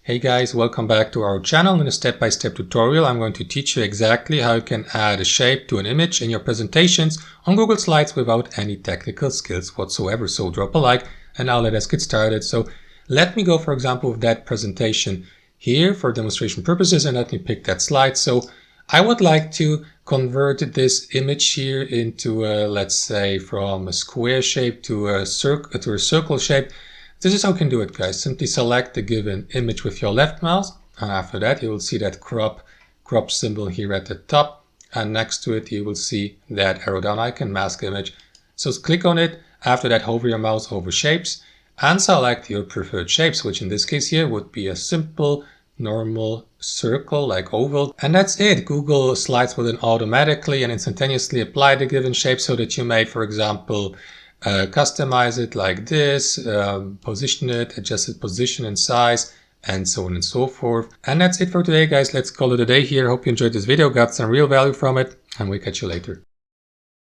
Hey guys, welcome back to our channel. In a step-by-step tutorial, I'm going to teach you exactly how you can add a shape to an image in your presentations on Google Slides without any technical skills whatsoever. So drop a like and now let us get started. So let me go, for example, with that presentation here for demonstration purposes, and let me pick that slide. So I would like to convert this image here into, let's say, from a square shape to a circle shape. This is how you can do it, guys. Simply select the given image with your left mouse, and after that you will see that crop symbol here at the top, and next to it you will see that arrow down icon, mask image. So click on it. After that, hover your mouse over shapes and select your preferred shapes, which in this case here would be a simple normal circle like oval, and that's it. Google Slides will then automatically and instantaneously apply the given shape so that you may, for example, customize it like this, position it, adjust its position and size, and so on and so forth. And that's it for today, guys. Let's call it a day here. Hope you enjoyed this video, got some real value from it, and we'll catch you later.